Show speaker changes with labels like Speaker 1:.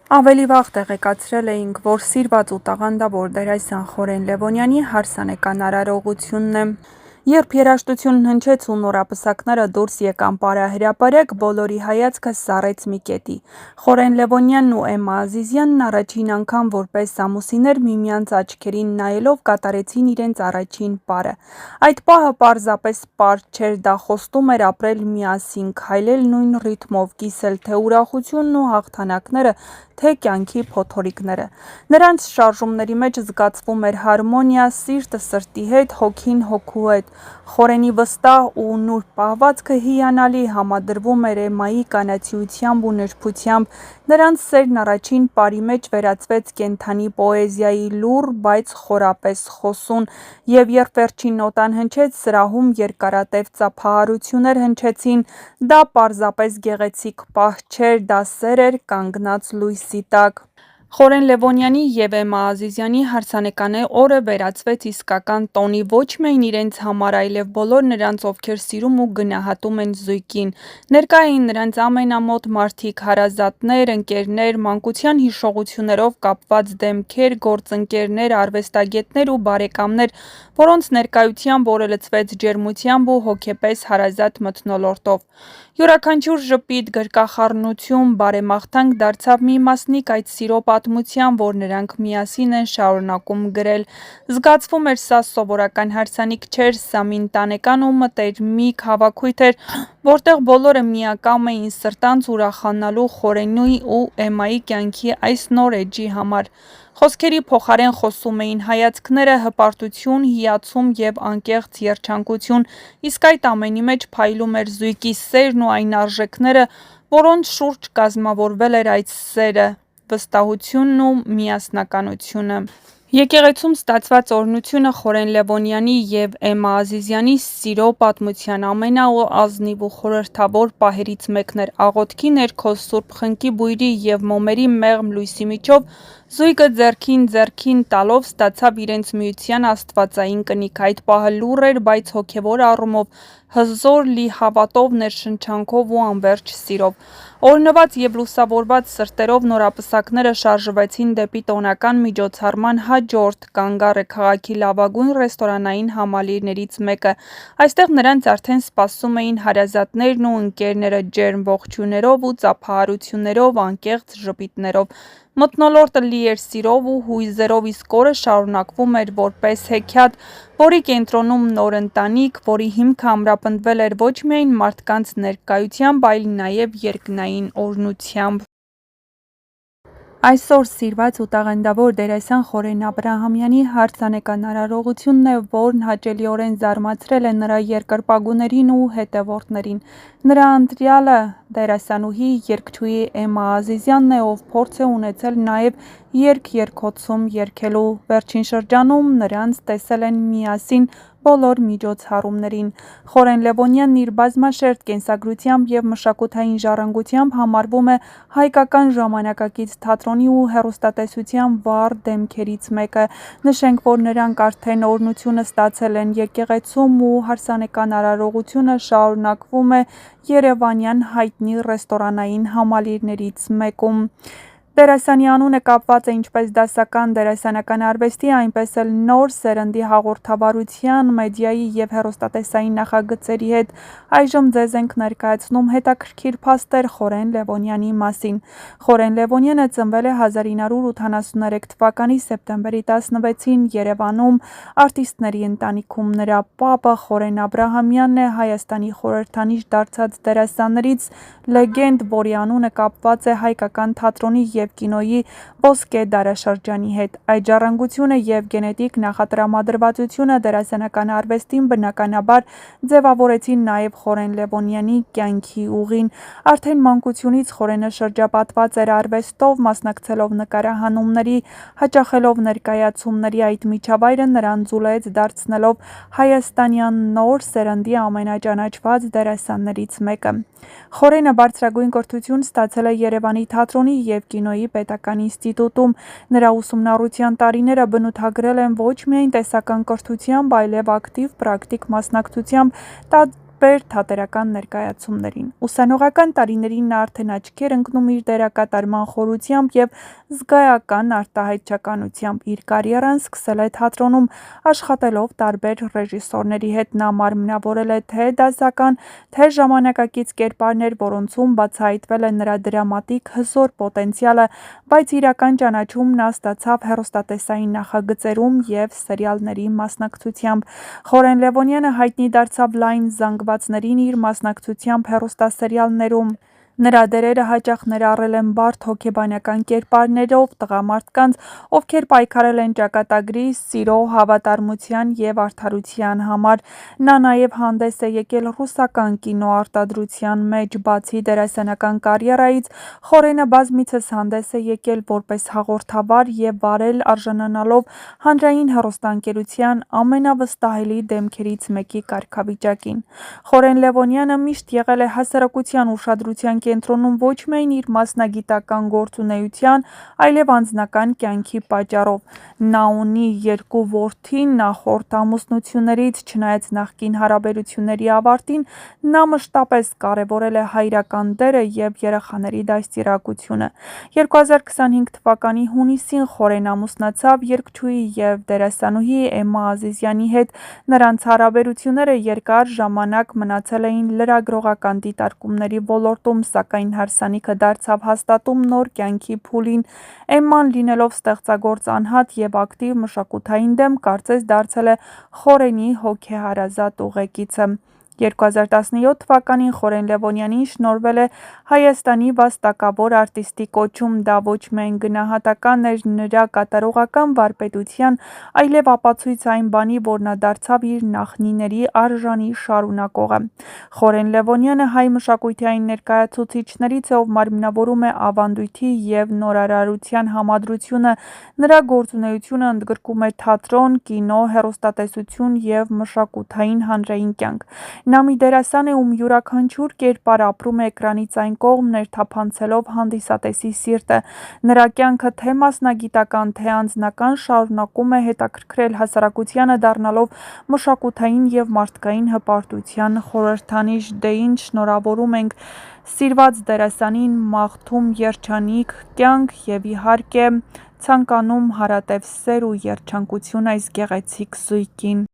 Speaker 1: Ավելի վաղ տեղեկացրել էինք, որ սիրված ու տաղանդավոր դերասան Խորեն Լևոնյանի հարսանեկան արարողությունն է։ Երբ երաժշտությունն հնչեց ու նորապսակները դուրս եկան պարահրապարակ, բոլորի հայացքը սառեց մի կետի։ Խորեն Լևոնյանն ու Էմմա Ազիզյանն առաջին անգամ որպես ամուսիններ միմյանց աչքերին նայելով կատարեցին իրենց առաջին պարը։ Այդ պահը պարզապես պար չէր, դա խոստում էր ապրել միասին, քայլել նույն ռիթմով, կիսել թե ուրախությունն ու հաղթանակները, թե կյանքի փոթորիկները։ Նրանց շարժումների մեջ զգացվում էր հարմոնիա, սիրտը սրտի հետ, հոգին հոգու հետ։ Խորենի վստահ ու նուրբ պահվածքը հիանալի համադրվում էր Էմմայի կանացիությամբ ու նրբությամբ։ Նրանց սերն առաջին պարի մեջ վերածվեց կենդանի պոեզիայի, լուռ, բայց խորապես խոսուն, և երբ վերջին նոտան հնչեց, սրահում երկարատև ծափահարություններ հնչեցին։ Դա պարզապես գեղեցիկ պահ չէր, դա սեր էր կանգնած լույսի տակ։ Խորեն Լևոնյանի և Էմմա Ազիզյանի հարսանեկան օրը վերածվեց իսկական տոնի ոչ միայն իրենց համար, այլև բոլոր նրանց, ովքեր սիրում ու գնահատում են զույգին։ Ներկա էին նրանց ամենամոտ մարդիկ, հարազատներ, ընկերներ, մանկության հիշողություններով կապված դեմքեր, գործընկերներ, արվեստագետներ ու բարեկամներ, որոնց ներկայությամբ օրը լցվեց ջերմությամբ ու հոգեպես հարազատ մթնոլորտով։ Յուրաքանչյուր ժպիտ, գրկախառնություն, բարեմաղթանք դարձավ մի մասնիկ այդ սիրո պատմության, որ նրանք միասին են շարունակում գրել։ Զգացվում էր, սա սովորական հարսանիք չէր, սա մի ընտանեկան ու մտերմիկ հավաքույթ էր, որտեղ բոլորը միակամ էին սրտանց ուրախանալու Խորենի ու Էմմայի կյանքի այս նոր էջի համար։ Խոսքերի փոխարեն խոսում էին հայացքները, հպարտություն, հիացում և անկեղծ երջանկություն, իսկ այդ ամենի մեջ փայլում էր զույգի սերն ու այն արժեքները, որոնց շուրջ կազմավորվել էր այդ սերը, վստահությունն ու միասնականությունը։ Եկեղեցում ստացված օրհնությունը Խորեն Լևոնյանի և Էմմա Ազիզյանի սիրո պատմության ամենաազնիվ ու խորհրդավոր պահերից մեկն էր։ Աղոթքի ներքո, սուրբ խնկի բույրի և մոմերի մեղմ լույսի միջով զույգը ձեռքին տալով ստացավ իրենց միության աստվածային կնիք։ Այդ պահը լուռ էր, բայց հոգևոր առումով հզոր, լի հավատով, ներշնչանքով ու անվերջ սիրով։ Օրհնված և լուսավորված սրտերով նորապսակները շարժվեցին դեպի տոնական միջոցառման հաջորդ՝ Կանգառը, քաղաքի լավագույն ռեստորանային համալիրներից մեկը։ Այստեղ նրանց արդեն սպասում էին հարազատներն ու ընկերները՝ ջերմ ողջույններով ու ծափահարություններով, անկեղծ ժպիտներով։ Մթնոլորտը լի էր սիրով ու հույզերով, իսկ օրը շարունակվում էր որպես հեքիաթ, որի կենտրոնում նոր ընտանիք, որի հիմքը ամրապնդվել էր ոչ միայն մարդկանց ներկայությամբ, այլ նաև երկնային օրհնությամբ։ Այսօր սիրված ու տաղանդավոր դերասան Խորեն Աբրահամյանի հարսանեկան արարողությունն է, որն հաճելիորեն զարմացրել է նրա երկրպագուներին ու հետևորդներին։ Նրա ընտրյալը դերասանուհի, երգչուհի Էմմա Ազիզյանն է, ով փորձ է ունեցել նաև երգ-երգոցում երգելու։ Վերջին շրջանում նրանց տեսել են միասին բոլոր միջոցառումներին։ Խորեն Լևոնյանն իր բազմաշերտ կենսագրությամբ և մշակութային ժառանգությամբ համարվում է հայկական ժամանակակից թատրոնի ու հեռուստատեսության վառ դեմքերից մեկը։ Նշենք, որ նրանք արդեն օրհնությունը ստացել են եկեղեցում ու հարսանեկան արարողությունը շարունակվում է երևանյան հայտնի ռեստորանային համալիրներից մեկում։ Դերասանի անունը կապված է ինչպես դասական դերասանական արվեստի, այնպես էլ նոր սերնդի հաղորդավարության, մեդիայի և հեռուստատեսային նախագծերի հետ։ Այժմ ձեզ ենք ներկայացնում հետաքրքիր փաստեր Խորեն Լևոնյանի մասին։ Խորեն Լևոնյանը ծնվել է 1983 թվականի սեպտեմբերի 16-ին Երևանում արտիստների ընտանիքում։ Նրա պապը Խորեն Աբրահամյանն է, Հայաստանի խորհրդանիշ դարձած դերասաններից լեգենդ, որի անունը կապված է հայկական թատրոնի և կինոյի ոսկե դարաշրջանի հետ։ Այդ ժառանգությունը և գենետիկ նախատրամադրվածությունը դերասանական արվեստին բնականաբար ձևավորեցին նաև Խորեն Լևոնյանի կյանքի ուղին։ Արդեն մանկությունից Խորենը շրջապատված էր արվեստով, մասնակցելով նկարահանումների, հաճախելով ներկայացումների։ Այդ միջավայրը նրան ձուլեց, դարձնելով հայաստանյան նոր սերնդի ամենաճանաչված դերասաններից մեկը։ Խորենը բարձրագույն կրթություն ստացել է Երևանի թատրոնի և կինոյի պետական ինստիտուտում։ Նրա ուսումնառության տարիները բնութագրել են ոչ միայն տեսական կրթությամբ, այլև ակտիվ պրակտիկ մասնակցությամբ տարբեր թատերական ներկայացումներին։ Ուսանողական տարիներին նա արդեն աչքի էր ընկնում իր դերակատարման խորությամբ և զգայական արտահայտչականությամբ։ Իր կարիերան սկսել է թատրոնում, աշխատելով տարբեր ռեժիսորների հետ։ Նա մարմնավորել է թե դասական, թե ժամանակակից կերպարներ, որոնցում բացահայտվել է նրա դրամատիկ հզոր պոտենցիալը, բայց իրական ճանաչում նա ստացավ հեռուստատեսային նախագծերում և սերիալների մասնակցությամբ։ Խորեն Լևոնյանը հայտնի դարձավ լայն զանգվածներին իր մասնակցությամբ հեռուստասերիալներում։ Նրա դերերը հաճախ ներառել են բարդ հոգեբանական կերպարներով տղամարդկանց, ովքեր պայքարել են ճակատագրի, սիրո, հավատարմության և արդարության համար։ Նա նաև հանդես է եկել ռուսական կինոարտադրության մեջ։ Բացի դերասանական կարիերայից, Խորենը բազմիցս հանդես է եկել որպես հաղորդավար և վարել, արժանանալով հանրային հեռուստաընկերության ամենավստահելի դեմքերից մեկի կարգավիճակին։ Խորեն Լևոնյանը միշտ եղել է հասարակության ուշադրության կենտրոնում ոչ միայն իր մասնագիտական գործունեության, այլև անձնական կյանքի պատճառով։ Նա ունի 2 որդի, նախորդ ամուսնություններից, չնայած նախկին հարաբերությունների ավարտին, նա մշտապես կարևորել է հայրական դերը և երեխաների դաստիարակությունը։ 2025 թվականի հունիսին Խորեն ամուսնացավ երգչուհի և դերասանուհի Էմմա Ազիզյանի հետ։ Նրանց հարաբերությունները երկար ժամանակ մնացել էին լրագրողական դիտարկումների ոլորտում, սակայն հարսանիքը դարձավ հաստատում նոր կյանքի փուլին։ Էմման, լինելով ստեղծագործ անհատ և ակտիվ մշակութային դեմ, կարծես դարձել է Խորենի հոգեհարազատ ուղեկիցը։ 2017 թվականին Խորեն Լևոնյանին շնորհվել է Հայաստանի վաստակավոր արտիստի կոչում։ Դա ոչ միայն գնահատական էր նրա կատարողական վարպետության, այլև ապացույց այն բանի, որ նա դարձավ իր նախնիների արժանի շարունակողը։ Խորեն Լևոնյանը հայ մշակույթի այն ներկայացուցիչներից է, ով մարմնավորում է ավանդույթի և նորարարության համադրությունը։ Նրա գործունեությունը ընդգրկում է թատրոն, կինո, հեռուստատեսություն և մշակութային հանրային կյանք։ Նա մի դերասան է, ում յուրաքանչյուր կերպար ապրում է էկրանից այն կողմ, ներթափանցելով հանդիսատեսի սիրտը։ Նրա կյանքը թե մասնագիտական, թե անձնական շարունակում է հետաքրքրել հասարակությանը, դառնալով մշակութային և մարդկային հպարտության խորհրդանիշ։ Դե ինչ, շնորհավորում ենք սիրված դերասանին, մաղթում երջանիկ կյանք և իհարկե ցանկանում հարատև սեր ու երջանկություն այս գեղեցիկ զույգին։